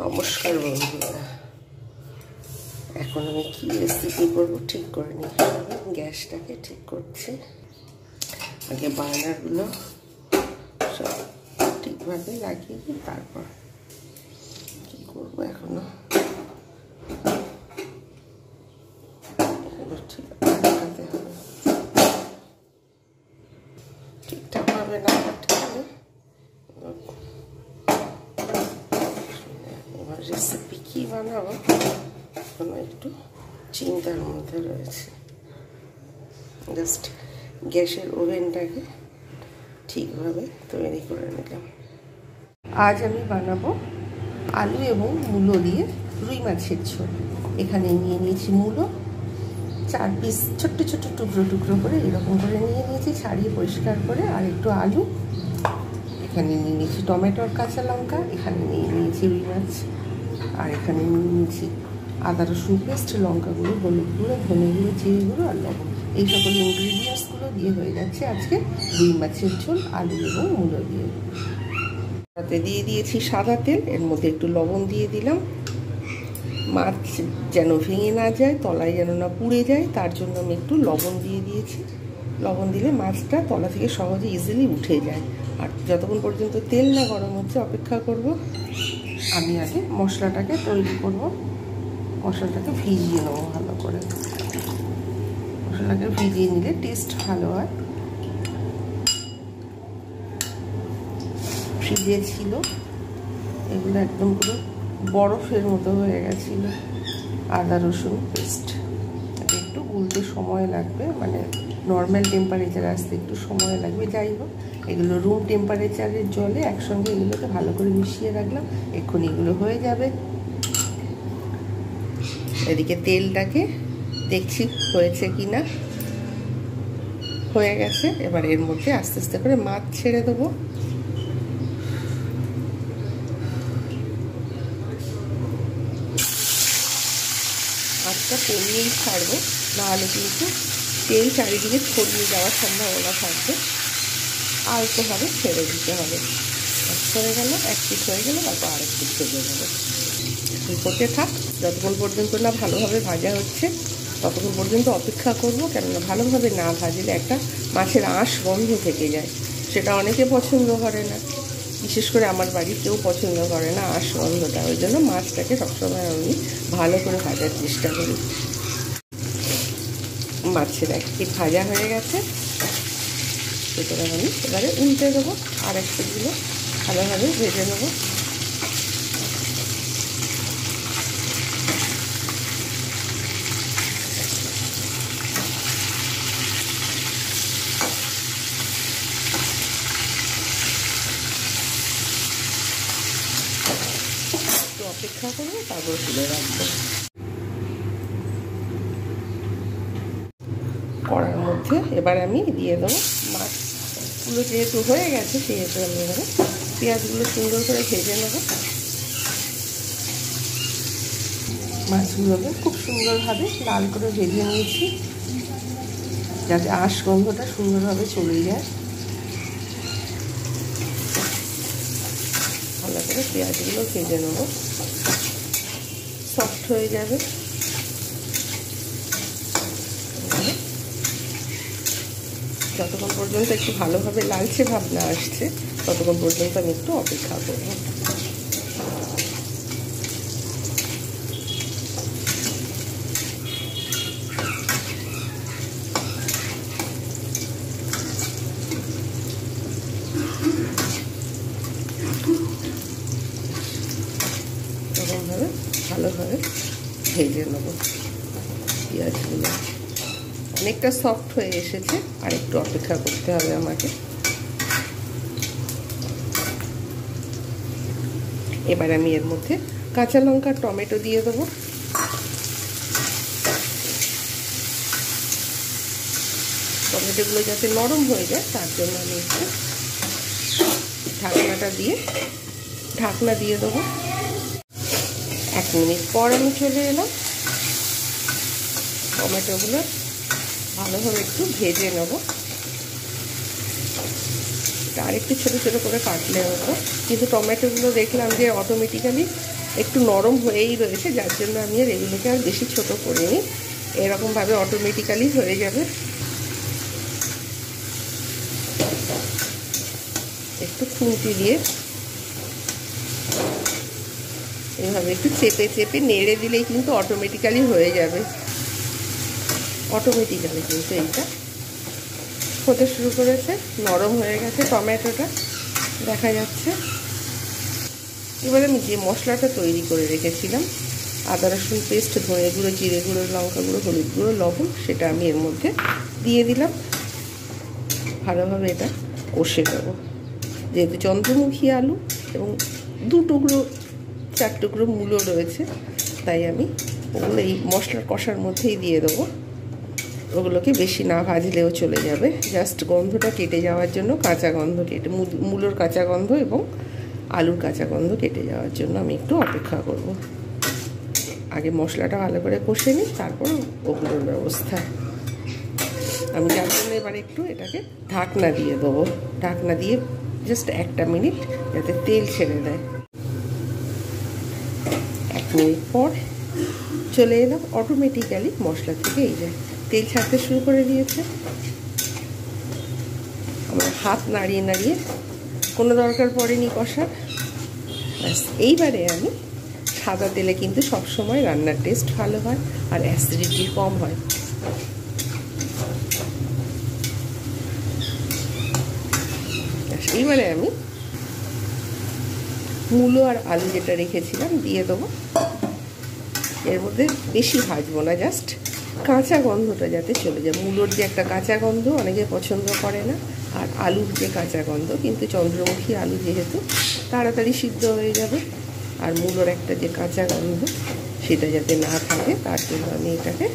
নমস্কার বন্ধুরা, এখন আমি কি রেসিপি করবো ঠিক করে নিই। গ্যাসটাকে ঠিক করছি, আগে বার্নারগুলো সব ঠিকভাবে লাগিয়ে দিই, তারপর কি করবো। এখনো এগুলো ঠিক লাগাতে হবে, ঠিকঠাকভাবে না কাটলে এবার রেসিপি কী বানাবো এখনো একটু চিন্তার মধ্যে রয়েছে। জাস্ট গ্যাসের ওভেনটাকে ঠিকভাবে তৈরি করে নিলাম। আজ আমি বানাবো আলু এবং মূলো দিয়ে রুই মাছের ঝোল। এখানে নিয়ে নিয়েছি মূলো, 4 পিস ছোট্ট ছোট্ট টুকরো টুকরো করে এরকম করে নিয়ে নিয়েছি, ছাড়িয়ে পরিষ্কার করে। আর একটু আলু, এখানে নিয়ে নিয়েছি টমেটো আর কাঁচা লঙ্কা, এখানে নিয়ে নিয়েছি রুই মাছ, আর এখানে নিয়ে নিয়েছি আদা রসুন পেস্ট, লঙ্কা গুঁড়ো, হলুদ গুঁড়ো, ধনে গুঁড়ো, জিরে গুঁড়ো আর লবণ। এই সকল ইনগ্রিডিয়েন্টসগুলো দিয়ে হয়ে যাচ্ছে আজকে রুই মাছের ঝোল আলু এবং মূলো দিয়ে। তাতে দিয়ে দিয়েছি সাদা তেল, এর মধ্যে একটু লবণ দিয়ে দিলাম। মাছ যেন ভেঙে না যায়, তলায় যেন না পুড়ে যায়, তার জন্য আমি একটু লবণ দিয়ে দিয়েছি। লবণ দিলে মাছটা তলা থেকে সহজে ইজিলি উঠে যায়। আর যতক্ষণ পর্যন্ত তেল না গরম হচ্ছে অপেক্ষা করব। আমি আগে মশলাটাকে তৈরি করব। মশলাটাকে ভিজিয়ে নেবো ভালো করে। মশলাটাকে ভিজিয়ে নিলে টেস্ট ভালো হয়। ফ্রিজে ছিল, এগুলো একদম পুরো বরফের মতো হয়ে গেছিল। আদা রসুন পেস্ট একটু গুলতে সময় লাগবে, মানে নর্মাল টেম্পারেচারে আসতে একটু সময় লাগবে। যাই হোক, এগুলো রুম টেম্পারেচারের জলে একসঙ্গে এগুলোকে ভালো করে মিশিয়ে রাখলাম, এক্ষুনি এগুলো হয়ে যাবে। এদিকে তেলটাকে দেখছি হয়েছে কি না, হয়ে গেছে। এবার এর মধ্যে আস্তে আস্তে করে মাছ ছেড়ে দেবো। মাছটা কমিয়েই ছাড়বো, নাহলে কিন্তু তেল চারিদিকে ছড়িয়ে যাওয়ার সম্ভাবনা থাকবে। আলতোভাবে ছেড়ে দিতে হবে। ছেড়ে গেল, এক পিঠ হয়ে গেলে তারপর আরেক পিঠ ভেজে নেবো। করতে থাক, যতক্ষণ পর্যন্ত না ভালোভাবে ভাজা হচ্ছে ততক্ষণ পর্যন্ত অপেক্ষা করবো। কেননা ভালোভাবে না ভাজলে একটা মাছের আঁশ গন্ধ থেকে যায়, সেটা অনেকে পছন্দ করে না। বিশেষ করে আমার বাড়ির কেউ পছন্দ করে না আঁশ গন্ধটা, ওই জন্য মাছটাকে সবসময় আমি ভালো করে ভাজার চেষ্টা করি। মাছের এক পিঠ ভাজা হয়ে গেছে, সুতরাং আমি এবারে উল্টে দেবো, আর এক পিঠগুলো ভালোভাবে ভেজে নেবো। অপেক্ষা করবো, তারপর তুলে রাখবো। কড়ার মধ্যে এবার আমি দিয়ে দেবো মাছগুলো, যেহেতু হয়ে গেছে সেহেতু আমি এবারে পেঁয়াজগুলো সুন্দর করে ভেজে নেব। মাছগুলোকে খুব সুন্দরভাবে লাল করে ভেজে নিয়েছি, যাতে আঁশ গন্ধটা সুন্দরভাবে চলে যায়। ভালো করে পেঁয়াজগুলো ভেজে নেব, সফট হয়ে যাবে। যতক্ষণ পর্যন্ত একটু ভালোভাবে লালচে ভাব না আসছে ততক্ষণ পর্যন্ত আমি একটু অপেক্ষা করব। এরকমভাবে ভালোভাবে ভেজে নেব পেঁয়াজগুলো। অনেকটা সফট হয়ে এসেছে, আর একটু অপেক্ষা করতে হবে আমাকে। এবার আমি এর মধ্যে কাঁচা লঙ্কা টমেটো দিয়ে দেবো। টমেটোগুলো যাতে নরম হয়ে যায় তার জন্য আমি একটু ঢাকনা দিয়ে দেবো। 1 মিনিট পর আমি চলে এলাম। টমেটোগুলো ভালোভাবে একটু ভেজে নেব। আর একটু ছোটো ছোটো করে কাটলে হতো, কিন্তু টমেটোগুলো দেখলাম যে অটোমেটিক্যালি একটু নরম হয়েই রয়েছে, যার জন্য আমি আর এগুলোকে আর বেশি ছোট করিনি। এরকমভাবে অটোমেটিক্যালি হয়ে যাবে। একটু খুন্তি দিয়ে এইভাবে একটু চেপে চেপে নেড়ে দিলেই কিন্তু অটোমেটিক্যালি হয়ে যাবে। অটোমেটিক্যালি কিন্তু এইটা হতে শুরু করেছে, নরম হয়ে গেছে টমেটোটা দেখা যাচ্ছে। এবারে আমি যে মশলাটা তৈরি করে রেখেছিলাম, আদা রসুন পেস্ট, ধনে গুঁড়ো, জিরে গুঁড়ো, লঙ্কা গুঁড়ো, হলুদ গুঁড়ো, লবণ, সেটা আমি এর মধ্যে দিয়ে দিলাম। ভালোভাবে এটা কষে দেবো। যেহেতু চন্দ্রমুখী আলু এবং 2 টুকরো 4 টুকরো মূলো রয়েছে, তাই আমি ওগুলো এই মশলার কষার মধ্যেই দিয়ে দেবো। ওগুলোকে বেশি না ভাজলেও চলে যাবে, জাস্ট গন্ধটা কেটে যাওয়ার জন্য, কাঁচা গন্ধ কেটে, মূলোর কাঁচা গন্ধ এবং আলুর কাঁচা গন্ধ কেটে যাওয়ার জন্য আমি একটু অপেক্ষা করব। আগে মশলাটা ভালো করে কষে নিই, তারপর ওগুলোর ব্যবস্থা। আমি যার জন্য এবারে একটু এটাকে ঢাকনা দিয়ে দেবো। ঢাকনা দিয়ে জাস্ট 1 মিনিট যাতে তেল ছেড়ে দেয়। 1 মিনিট পর চলে এলাম, অটোমেটিক্যালি মশলা থেকে এই যে তেল ছাড়তে শুরু করে দিয়েছে। আমার হাত নাড়িয়ে নাড়িয়ে, কোনো দরকার পড়েনি কষার। ব্যাস, এইবারে আমি সাদা তেলে কিন্তু সবসময় রান্নার টেস্ট ভালো হয় আর অ্যাসিডিটি কম হয়। এইবারে আমি মূলো আর আলু যেটা রেখেছিলাম দিয়ে দেবো। এর মধ্যে বেশি ভাজবো না, জাস্ট কাঁচা গন্ধটা যাতে চলে যায়। মূলোর যে একটা কাঁচা গন্ধ অনেকে পছন্দ করে না, আর আলুর যে কাঁচা গন্ধ, কিন্তু চন্দ্রমুখী আলু যেহেতু তাড়াতাড়ি সিদ্ধ হয়ে যাবে, আর মূলোর একটা যে কাঁচা গন্ধ সেটা যাতে না থাকে, তার জন্য আমি এটাকে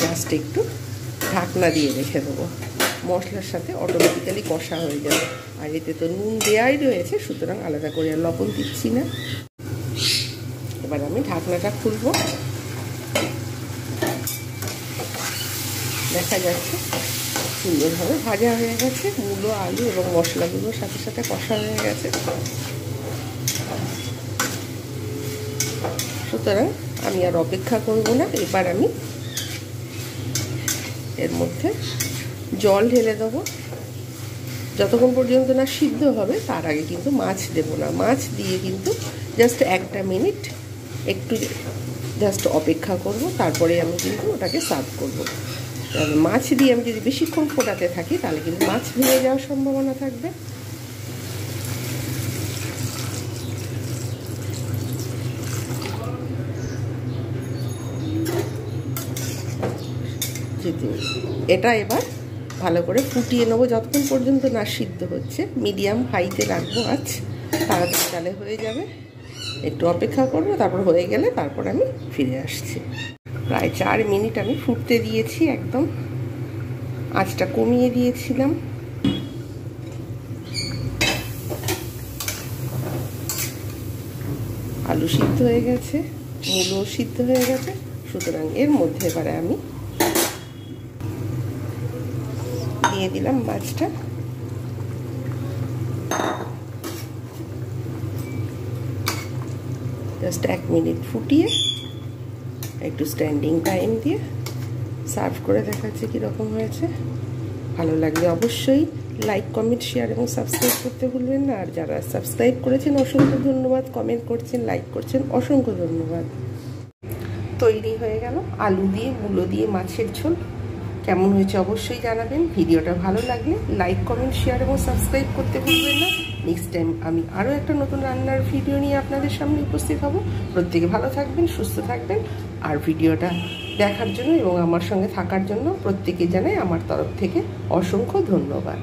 জাস্ট একটু ঢাকনা দিয়ে রেখে দেবো। মশলার সাথে অটোমেটিক্যালি কষা হয়ে যাবে। আর এতে তো নুন দেওয়াই রয়েছে, সুতরাং আলাদা করে আর লবণ দিচ্ছি না। এবার আমি ঢাকনাটা খুলব। দেখা যাচ্ছে সুন্দরভাবে ভাজা হয়ে গেছে, মূলো, আলু এবং মশলাগুলোর সাথে সাথে কষা হয়ে গেছে। সুতরাং আমি আর অপেক্ষা করব না, এবার আমি এর মধ্যে জল ঢেলে দেবো। যতক্ষণ পর্যন্ত না সিদ্ধ হবে তার আগে কিন্তু মাছ দেবো না। মাছ দিয়ে কিন্তু জাস্ট 1 মিনিট একটু জাস্ট অপেক্ষা করব, তারপরে আমি কিন্তু ওটাকে সার্ভ করবো। মাছ দিয়ে আমি যদি বেশিক্ষণ ফোটাতে থাকি তাহলে কিন্তু মাছ ভেঙে যাওয়ার সম্ভাবনা থাকবে। এটা এবার ভালো করে ফুটিয়ে নেবো যতক্ষণ পর্যন্ত না সিদ্ধ হচ্ছে। মিডিয়াম হাইতে রাখবো আঁচ, তাড়াতাড়ি তাহলে হয়ে যাবে। একটু অপেক্ষা করবো, তারপর হয়ে গেলে তারপর আমি ফিরে আসছি। প্রায় 4 মিনিট আমি ফুটতে দিয়েছি, একদম আঁচটা কমিয়ে দিয়েছিলাম। আলু সিদ্ধ হয়ে গেছে, মূলো সিদ্ধ হয়ে গেছে, সুতরাং এর মধ্যে এবারে আমি দিয়ে দিলাম মাছটা। জাস্ট 1 মিনিট ফুটিয়ে একটু স্ট্যান্ডিং টাইম দিয়ে সার্ভ করে দেখাচ্ছি কীরকম হয়েছে। ভালো লাগলে অবশ্যই লাইক, কমেন্ট, শেয়ার এবং সাবস্ক্রাইব করতে ভুলবেন না। আর যারা সাবস্ক্রাইব করেছেন অসংখ্য ধন্যবাদ, কমেন্ট করছেন, লাইক করছেন, অসংখ্য ধন্যবাদ। তৈরি হয়ে গেল আলু দিয়ে মূলো দিয়ে মাছের ঝোল। কেমন হয়েছে অবশ্যই জানাবেন। ভিডিওটা ভালো লাগলে লাইক, কমেন্ট, শেয়ার এবং সাবস্ক্রাইব করতে ভুলবেন না। নেক্সট টাইম আমি আরও একটা নতুন রান্নার ভিডিও নিয়ে আপনাদের সামনে উপস্থিত হব। প্রত্যেকে ভালো থাকবেন, সুস্থ থাকবেন। আর ভিডিওটা দেখার জন্য এবং আমার সঙ্গে থাকার জন্য প্রত্যেকে জানাই আমার তরফ থেকে অসংখ্য ধন্যবাদ।